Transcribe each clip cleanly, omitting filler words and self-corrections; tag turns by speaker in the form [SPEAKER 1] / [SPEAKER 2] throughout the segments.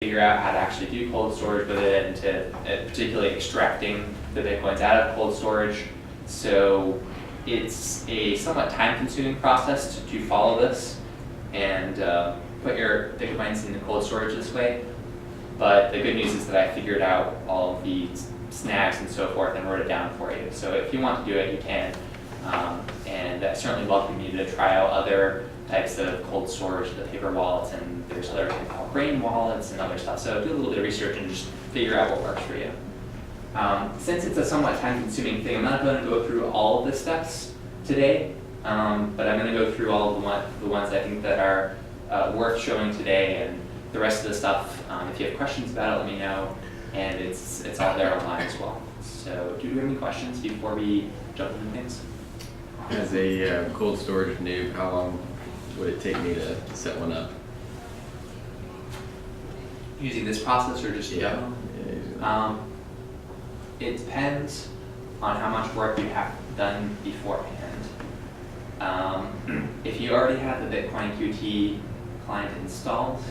[SPEAKER 1] figure out how to actually do cold storage with it, and to particularly extracting the Bitcoins out of cold storage. So it's a somewhat time-consuming process to follow this and put your Bitcoins into cold storage this way. But the good news is that I figured out all of the snags and so forth and wrote it down for you. So if you want to do it, you can. And I certainly welcome you to try out other types of cold storage, the paper wallets, and there's other things called brain wallets and other stuff. So do a little bit of research and just figure out what works for you. Since it's a somewhat time-consuming thing, I'm not going to go through all of the steps today, but I'm going to go through all of the ones I think that are worth showing today, and the rest of the stuff, if you have questions about it, let me know, and it's all there online as well. So do you have any questions before we jump into things?
[SPEAKER 2] As a cold storage noob, how long would it take me to set one up?
[SPEAKER 1] Using this process or just
[SPEAKER 2] Yeah.
[SPEAKER 1] It depends on how much work you have done beforehand. If you already have the BitcoinQT client installed,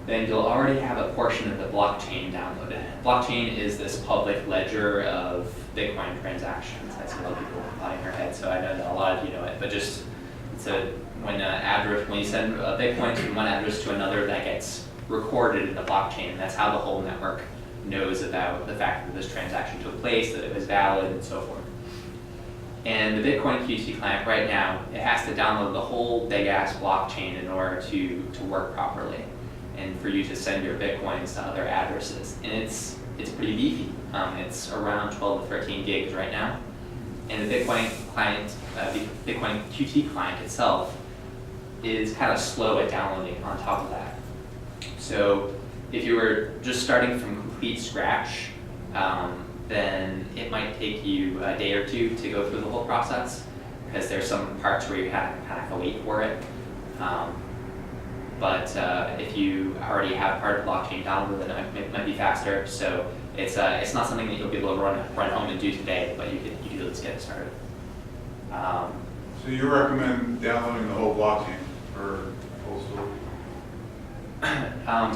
[SPEAKER 1] then you'll already have a portion of the blockchain downloaded. Blockchain is this public ledger of Bitcoin transactions. I see a lot of people nodding their head, so I know that a lot of you know it. But just when you send a Bitcoin from one address to another, that gets recorded in the blockchain, and that's how the whole network knows about the fact that this transaction took place, that it was valid, and so forth. And the BitcoinQT client right now, it has to download the whole big ass blockchain in order to work properly, and for you to send your Bitcoins to other addresses. And it's pretty beefy. It's around 12 to 13 gigs right now. And the Bitcoin client, the BitcoinQT client itself, is kind of slow at downloading on top of that. So if you were just starting from complete scratch, then it might take you a day or two to go through the whole process, because there's some parts where you kind of have to wait for it. But if you already have part of the blockchain downloaded, then it might be faster. So it's not something that you'll be able to run home and do today, but you could at least get it started.
[SPEAKER 3] So you recommend downloading the whole blockchain for cold storage?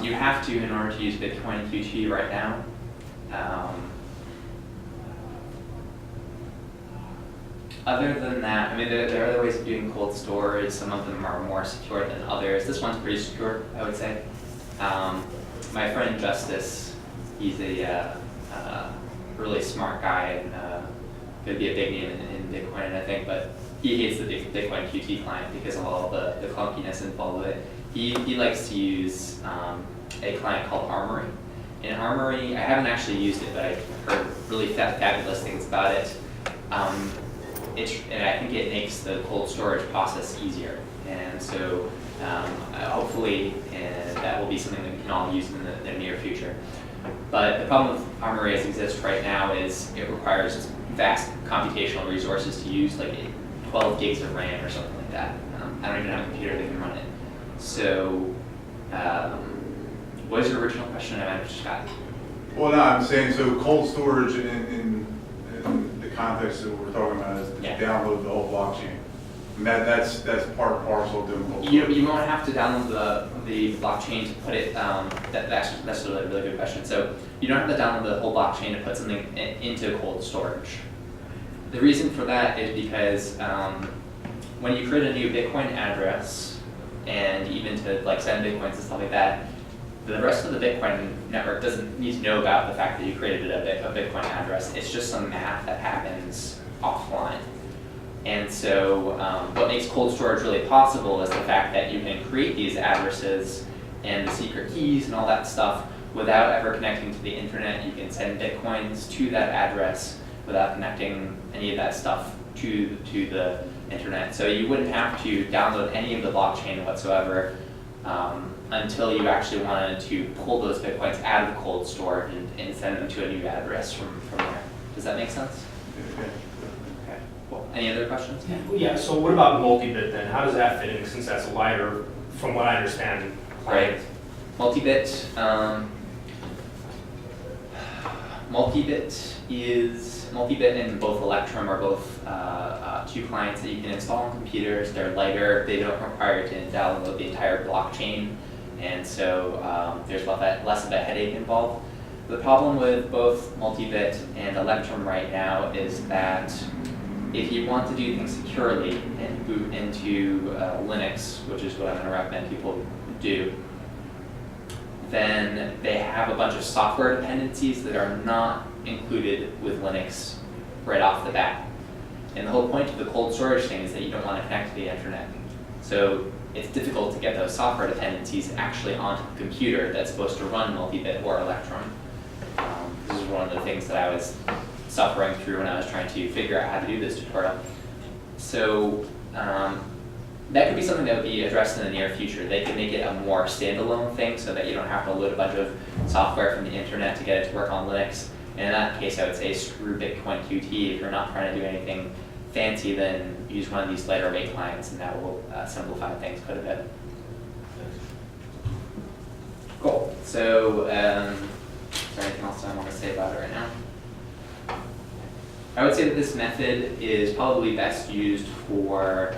[SPEAKER 1] You have to in order to use BitcoinQT right now. Other than that, I mean, there are other ways of doing cold storage. Some of them are more secure than others. This one's pretty secure, I would say. My friend Justice, he's a really smart guy, and could be a big name in Bitcoin, I think, but he hates the BitcoinQT client because of all the clunkiness involved with it. He likes to use a client called Armory. And Armory, I haven't actually used it, but I've heard really fabulous things about it. And I think it makes the cold storage process easier. And so hopefully that will be something that we can all use in the near future. But the problem with Armory as it exists right now is it requires vast computational resources to use, like 12 gigs of RAM or something like that. I don't even have a computer that can run it. So what was your original question? I might have just forgotten.
[SPEAKER 3] Well, no, I'm saying, so cold storage in the context that we're talking about is to download the whole blockchain. And that's part and parcel of doing cold storage.
[SPEAKER 1] You won't have to download the blockchain to put it, that's a really good question. So you don't have to download the whole blockchain to put something into cold storage. The reason for that is because when you create a new Bitcoin address, and even to send Bitcoins and stuff like that, the rest of the Bitcoin network doesn't need to know about the fact that you created a Bitcoin address. It's just some math that happens offline. And so what makes cold storage really possible is the fact that you can create these addresses and the secret keys and all that stuff without ever connecting to the internet. You can send Bitcoins to that address without connecting any of that stuff to the internet. So you wouldn't have to download any of the blockchain whatsoever until you actually wanted to pull those Bitcoins out of the cold storage and send them to a new address from there. Does that make sense?
[SPEAKER 3] Okay.
[SPEAKER 1] Okay, cool. Any other questions?
[SPEAKER 4] Yeah, so what about multi-bit then? How does that fit in, since that's a lighter, from what I understand, client?
[SPEAKER 1] Right. Multi-bit. Multi-bit and both Electrum are both two clients that you can install on computers. They're lighter. They don't require you to download the entire blockchain and so there's less of a headache involved. The problem with both multi-bit and Electrum right now is that if you want to do things securely and boot into Linux, which is what I'm going to recommend people do, then they have a bunch of software dependencies that are not included with Linux right off the bat. And the whole point of the cold storage thing is that you don't want to connect to the internet. So it's difficult to get those software dependencies actually onto the computer that's supposed to run multi-bit or Electrum. This is one of the things that I was suffering through when I was trying to figure out how to do this tutorial. So that could be something that would be addressed in the near future. They could make it a more standalone thing so that you don't have to load a bunch of software from the internet to get it to work on Linux. And in that case, I would say screw BitcoinQT. If you're not trying to do anything fancy, then use one of these lighter weight clients, and that will simplify things quite a bit. Cool. So, is there anything else I want to say about it right now? I would say that this method is probably best used for,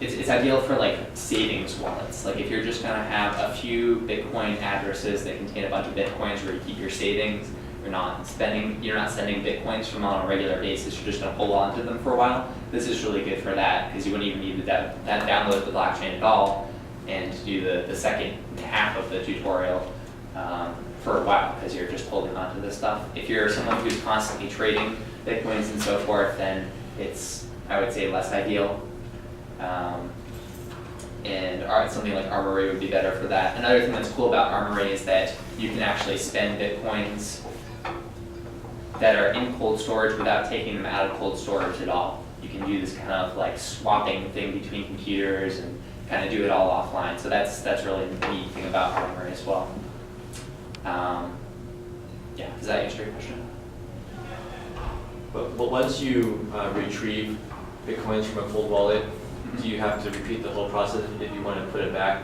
[SPEAKER 1] it's ideal for like savings wallets. Like if you're just gonna have a few Bitcoin addresses that contain a bunch of Bitcoins where you keep your savings, you're not sending Bitcoins from on a regular basis, you're just gonna hold on to them for a while. This is really good for that because you wouldn't even need to download the blockchain at all and do the second half of the tutorial for a while because you're just holding on to this stuff. If you're someone who's constantly trading Bitcoins and so forth, then it's, I would say, less ideal. And something like Armory would be better for that. Another thing that's cool about Armory is that you can actually spend Bitcoins that are in cold storage without taking them out of cold storage at all. You can do this kind of like swapping thing between computers and kind of do it all offline. So that's really the neat thing about Armory as well. Yeah, does that answer your question?
[SPEAKER 5] But once you retrieve Bitcoins from a cold wallet, do you have to repeat the whole process if you want to put it back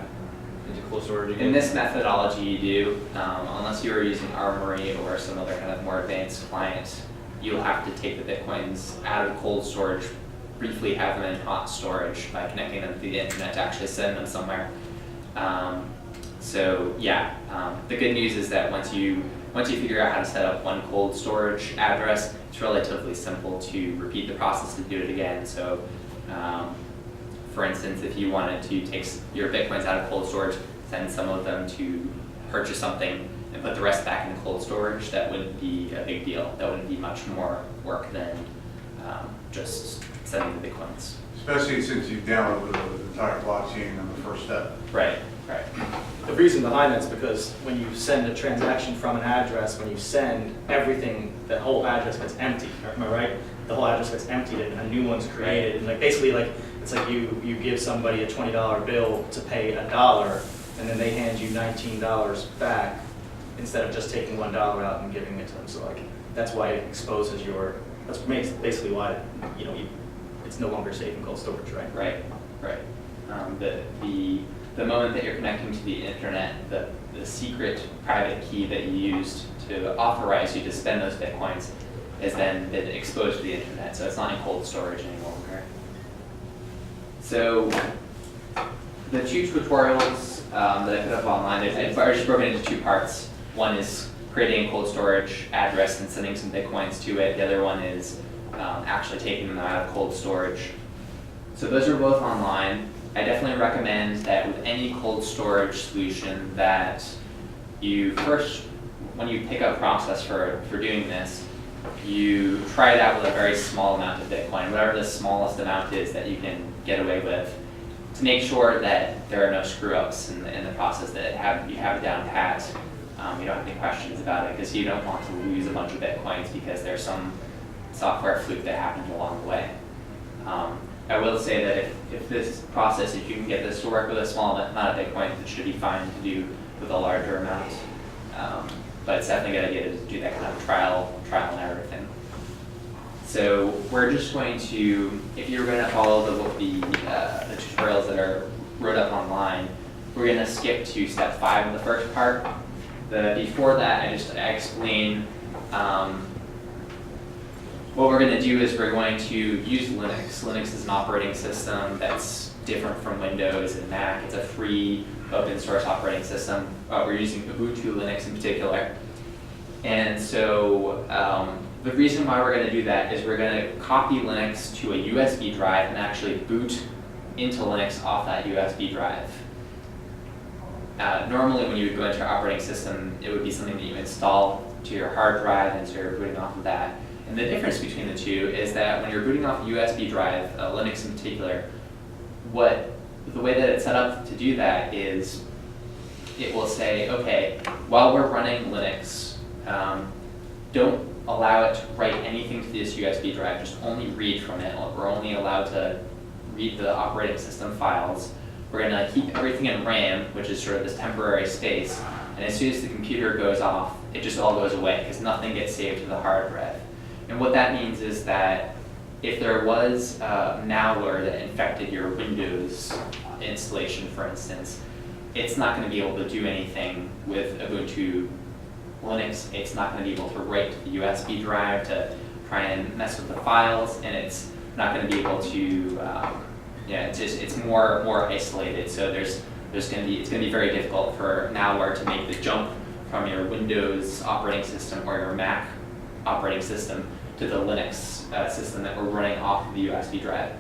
[SPEAKER 5] into cold storage again?
[SPEAKER 1] In this methodology you do, unless you are using Armory or some other kind of more advanced client, you'll have to take the Bitcoins out of cold storage, briefly have them in hot storage by connecting them to the internet to actually send them somewhere. So yeah, the good news is that once you figure out how to set up one cold storage address, it's relatively simple to repeat the process to do it again. So for instance, if you wanted to take your Bitcoins out of cold storage, send some of them to purchase something, and put the rest back in cold storage, that wouldn't be a big deal. That wouldn't be much more work than just sending the Bitcoins.
[SPEAKER 3] Especially since you downloaded the entire blockchain on the first step.
[SPEAKER 1] Right, right.
[SPEAKER 6] The reason behind that is because when you send a transaction from an address, when you send everything, the whole address gets empty. Am I right? The whole address gets emptied and a new one's created. And like basically, like it's like you give somebody a $20 bill to pay $1, and then they hand you $19 back instead of just taking $1 out and giving it to them. So like that's why it exposes your. That's basically why it's no longer safe in cold storage, right?
[SPEAKER 1] Right, right. The moment that you're connecting to the internet, the secret private key that you used to authorize you to spend those Bitcoins has then been exposed to the internet, so it's not in cold storage any longer. So the two tutorials that I put up online, I've just broken into two parts. One is creating a cold storage address and sending some Bitcoins to it. The other one is actually taking them out of cold storage. So those are both online. I definitely recommend that with any cold storage solution that you first, when you pick a process for doing this, you try it out with a very small amount of Bitcoin, whatever the smallest amount is that you can get away with, to make sure that there are no screw-ups in the process, that you have it down pat. You don't have any questions about it, because you don't want to lose a bunch of Bitcoins because there's some software fluke that happened along the way. I will say that if this process, if you can get this to work with a small amount of Bitcoin, it should be fine to do with a larger amount. But it's definitely a good idea to do that kind of trial and error thing. So we're just going to, if you're going to follow the tutorials that are wrote up online, we're going to skip to step 5 in the first part. Before that, I explain what we're going to do is we're going to use Linux. Linux is an operating system that's different from Windows and Mac. It's a free open source operating system. We're using Ubuntu Linux in particular. And so the reason why we're going to do that is we're going to copy Linux to a USB drive and actually boot into Linux off that USB drive. Normally when you would go into your operating system, it would be something that you install to your hard drive, and so you're booting off of that. And the difference between the two is that when you're booting off a USB drive, Linux in particular, the way that it's set up to do that is it will say, okay, while we're running Linux, don't allow it to write anything to this USB drive, just only read from it. We're only allowed to read the operating system files. We're going to keep everything in RAM, which is sort of this temporary space, and as soon as the computer goes off, it just all goes away because nothing gets saved to the hard drive. And what that means is that if there was malware that infected your Windows installation, for instance, it's not going to be able to do anything with Ubuntu Linux. It's not going to be able to write to the USB drive to try and mess with the files, and it's not going to be able to it's more isolated. So it's going to be very difficult for malware to make the jump from your Windows operating system or your Mac operating system to the Linux system that we're running off of the USB drive.